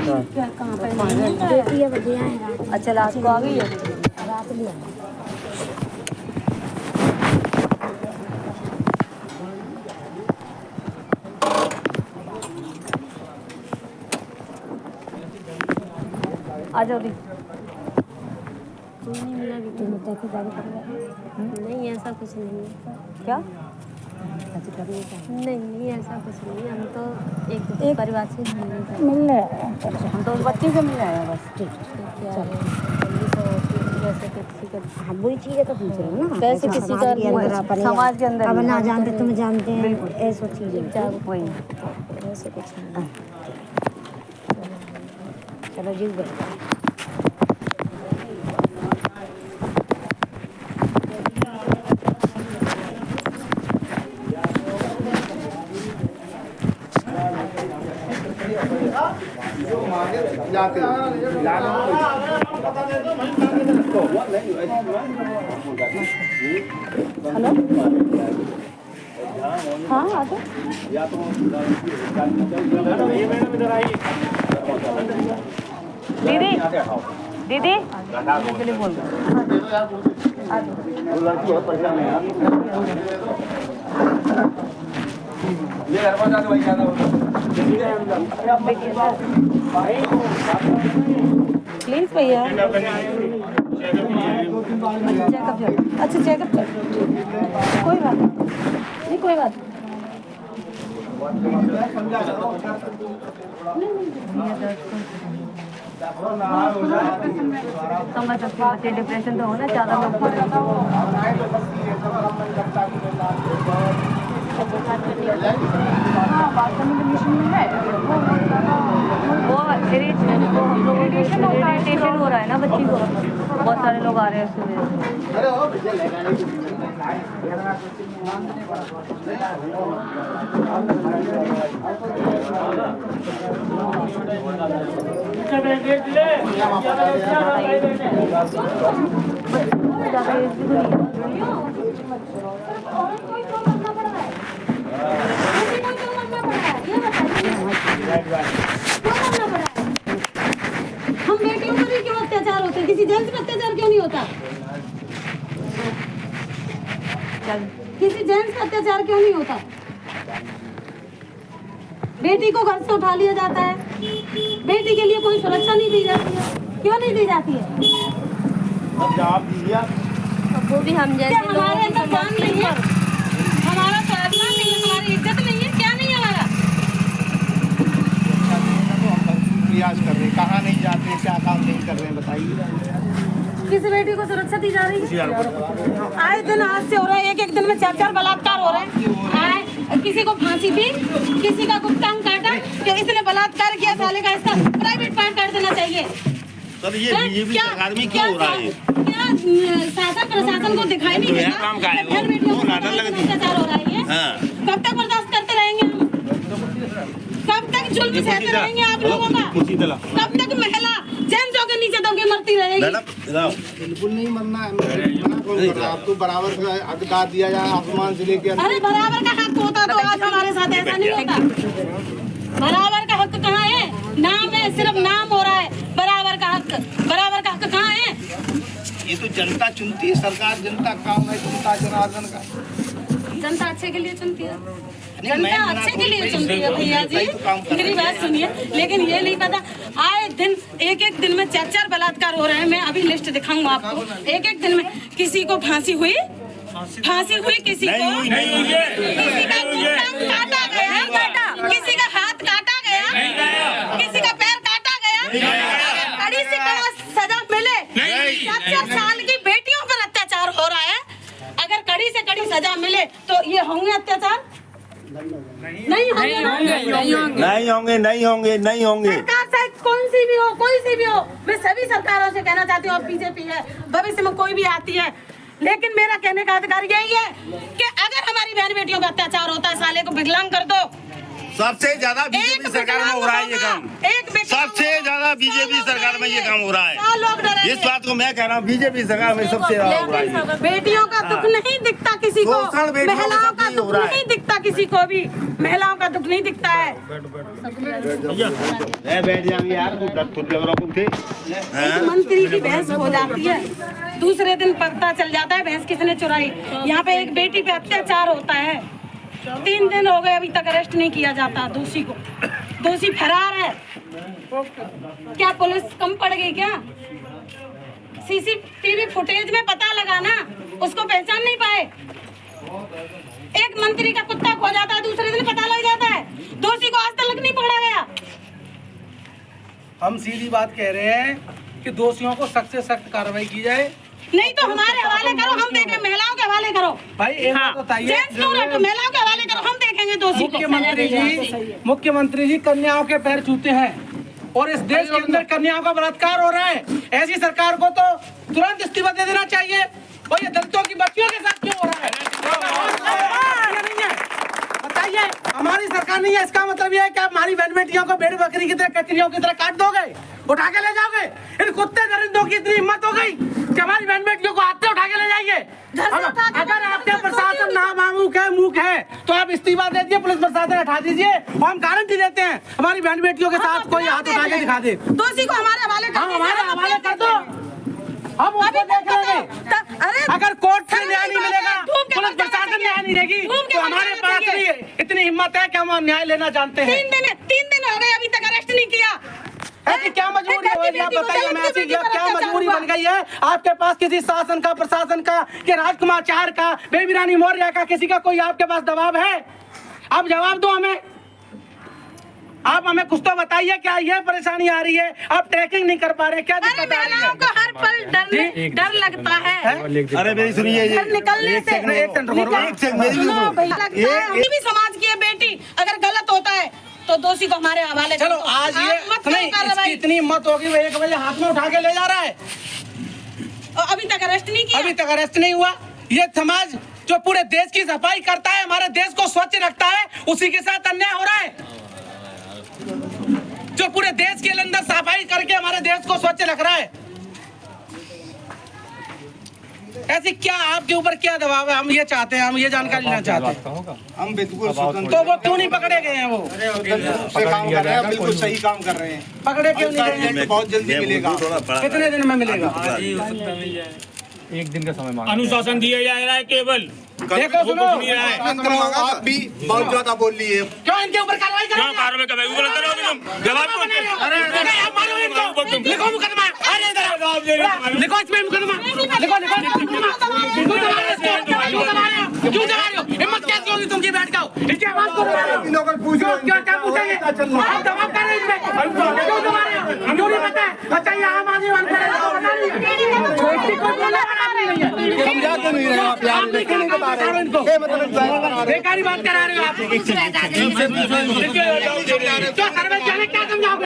कहाँ पे बेटी है बजे आए। अच्छा रात को आ गई है। रात में आ जाओ। नहीं मिला भी नहीं, ऐसा कुछ नहीं है। क्या नहीं ऐसा कुछ नहीं, हम तो एक परिवार से मिल रहे हैं। हम तो उस बच्चे से मिल रहे हैं बस। ठीक जैसे किसी का हाँ वही चीज़ है तो पूछ रहे हो ना, कैसे किसी का समाज के अंदर अब ना जानते तुम जानते हैं ऐसा चीज़ वही ऐसे कुछ नहीं। चलो जी हेलो हाँ आ जाओ। दीदी दीदी के लिए बोल प्लीज भैया। अच्छा चेकअप कोई बात नहीं, कोई बात समझ सकते बच्चे डिप्रेशन तो होना ज़्यादा लोग वो हम लोगों को इरिटेशन हो रहा है ना बच्ची को, बहुत सारे लोग आ रहे हैं हम बेटियों पर ही क्यों अत्याचार होते हैं, किसी जेंट्स पर अत्याचार क्यों नहीं होता, किसी जेंट्स पर अत्याचार क्यों नहीं होता। बेटी को घर से उठा लिया जाता है, बेटी के लिए कोई सुरक्षा नहीं दी जाती है, क्यों नहीं दी जाती है। वो भी हम जैसे हमारे अंदर जान नहीं है, हमारा स्वाभिमान नहीं है, हमारी इज्जत नहीं है, क्या नहीं है हमारा। प्रयास कर रहे, कहाँ नहीं जाते, क्या काम नहीं कर रहे हैं बताइए। किसी बेटी को सुरक्षा दी जा रही है। आए दिन आज से हो रहा है, एक दिन में 4 बलात्कार हो रहे हैं। आए किसी को फांसी दी, किसी का गुप्तांग काटा कि इसने बलात्कार किया, साले का इसका प्राइवेट पार्ट काट देना चाहिए। सर ये बीजेपी सरकार में क्यों हो रहा है? क्या शासन प्रशासन को दिखाई नहीं देता बेटियों को अत्याचार हो रहा है। कब तक बर्दाश्त करते रहेंगे हम, कब तक जुल्म सहते रहेंगे आप लोगों का, कब तक महिला जेंट्सों के नीचे दबके मरती रहेगी। बिल्कुल नहीं मरना है, आपको बराबर का अधिकार दिया जाए आसमान से लेकर। अरे बराबर का हक होता तो आज हमारे साथ ऐसा नहीं होता। बराबर का हक कहाँ है, नाम है, सिर्फ नाम हो रहा है बराबर का हक। बराबर का हक कहाँ है। ये तो जनता चुनती है, सरकार जनता काम है, जनता जनार्दन का। जनता अच्छे के लिए चुनती है, जनता अच्छे के लिए चुनती है भैया जी, मेरी बात सुनिए। लेकिन ये नहीं पता, आए दिन एक दिन में 4 बलात्कार हो रहे हैं। मैं अभी लिस्ट दिखाऊंगा आपको। एक दिन में किसी को फांसी हुई, किसी को किसी का गुप्तांग काटा गया, किसी का हाथ काटा गया, किसी का पैर काटा गया। कड़ी से कड़ी सजा मिले। 4 साल की बेटियों पर अत्याचार हो रहा है, अगर कड़ी से कड़ी सजा मिले तो ये होंगे अत्याचार? नहीं होंगे। सरकार चाहे कौन सी भी हो, कोई सी भी हो, मैं सभी सरकारों से कहना चाहती हूँ, बीजेपी है, भविष्य में कोई भी आती है, लेकिन मेरा कहने का अधिकार यही है कि अगर हमारी बहन बेटियों पर अत्याचार होता है, साले को विकलांग कर दो, सबसे ज्यादा बीजेपी सरकार में हो रहा है ये काम, सबसे ज्यादा बीजेपी सरकार में ये काम हो रहा है। इस बात को मैं कह रहा हूँ, बीजेपी सरकार में सबसे ज्यादा हो रहा है। बेटियों का दुख नहीं दिखता किसी को, महिलाओं का दुख नहीं दिखता किसी को भी, महिलाओं का दुख नहीं दिखता है। बैठ जाएंगे यार, मंत्री की बहस हो जाती है, दूसरे दिन पता चल जाता है बहस किसने चुराई। यहाँ पे एक बेटी पे अत्याचार होता है, 3 दिन हो गए अभी तक अरेस्ट नहीं किया जाता दोषी को, दोषी फरार है। क्या पुलिस कम पड़ गई क्या? सीसीटीवी फुटेज में पता लगा ना, उसको पहचान नहीं पाए। एक मंत्री का कुत्ता खो जाता है, दूसरे दिन पता लग जाता है, दोषी को आज तक नहीं पकड़ा गया। हम सीधी बात कह रहे हैं कि दोषियों को सख्त से सख्त कार्रवाई की जाए। नहीं तो हमारे हवाले करो, हम देखें। महिलाओं के हवाले करो भाई, एक बात बताइए, जेंट्स क्यों रखो, महिलाओं के हवाले करो, हम देखेंगे दोषी को। मुख्यमंत्री जी कन्याओं के पैर छूते हैं और इस देश के अंदर कन्याओं का बलात्कार हो रहा है। ऐसी सरकार को तो तुरंत इस्तीफा दे देना चाहिए। और ये दलितों की बच्चियों के साथ क्यों हो रहा है? बताइए, हमारी सरकार नहीं है, इसका मतलब ये है कि आप हमारी बहन बेटियों को भेड़ बकरी की तरह, कचरियों की तरह काट दोगे, उठा के ले जाओगे। इन कुत्ते दरिंदों की इतनी हिम्मत हो गई कि हमारी बहन बेटियों को हाथ से उठा के ले जाइए। अगर आपके प्रशासन नामामूक है, मूक है, तो आप इस्तीफा दे दीजिए, पुलिस प्रशासन हटा दीजिए और हम गारंटी देते हैं हमारी बहन बेटियों के साथ कोई हाथ उठा के दिखा दे। दोषी को हमारे हवाले कर दो, हमारे हवाले कर दो, हम उसको देख लेंगे। अगर कोर्ट से न्याय नहीं मिलेगा, पुलिस प्रशासन न्याय नहीं देगी, तो हमारे पास भी इतनी हिम्मत है कि हम न्याय लेना जानते हैं। 3 दिन हो गए अभी तक अरेस्ट नहीं किया। ऐसी क्या मजबूरी हो गई, आप बताइए, मैं ऐसी क्या मजबूरी बन गई है आपके पास, किसी शासन का, प्रशासन का, कि राजकुमार चार का, बेबी रानी मौर्य का, किसी का कोई आपके पास दबाव है? आप जवाब दो हमें, आप हमें कुछ तो बताइए, क्या ये परेशानी आ रही है? आप ट्रैकिंग नहीं कर पा रहे, क्या दिक्कत आ रही है? को हर पल डर लगता है। अरे मेरी सुनिए, निकलने से भी समाज की बेटी अगर गलत होता है तो दोषी को हमारे हवाले। चलो आज ये इसकी इतनी हिम्मत होगी, वो 1 बजे हाथ में उठा के ले जा रहा है, अभी तक अरेस्ट नहीं किया, अभी तक अरेस्ट नहीं हुआ। ये समाज जो पूरे देश की सफाई करता है, हमारे देश को स्वच्छ रखता है, उसी के साथ अन्याय हो रहा है। जो पूरे देश के अंदर सफाई करके हमारे देश को स्वच्छ रख रहा है, ऐसी क्या आपके ऊपर क्या दबाव है? हम ये चाहते हैं, हम ये जानकारी लेना चाहते हैं। हम बिल्कुल स्वतंत्र, तो वो क्यों नहीं पकड़े गए हैं? वो से काम कर रहे हैं, बिल्कुल सही काम कर रहे हैं। पकड़े क्यों नहीं गए हैं? बहुत जल्दी मिलेगा। कितने दिन में मिलेगा? 1 दिन का समय मांगा, अनुशासन दिया जा रहा है केवल। देखो सुनो, आप भी बहुत ज्यादा बोल लिए, क्यों इनके ऊपर कार्रवाई करो? कार्रवाई करोगे तुम? जवाब लिखो मुकदमा, अरे इधर लिखो, इसमें मुकदमा लिखो, क्यों दबा रहे हो? हिम्मत कैसे होगी तुमकी? बैठ जाओ, इसकी आवाज को दबा रहे हो, क्या पूछेंगे? आप दबाव कर रहे हैं, क्यों दबा रहे हो? क्यों नहीं पता है? अच्छा ये आम आदमी वाले समझाते नहीं रहे आप यार, बेकारी बात करा रहे हो आप। क्या समझाओगे?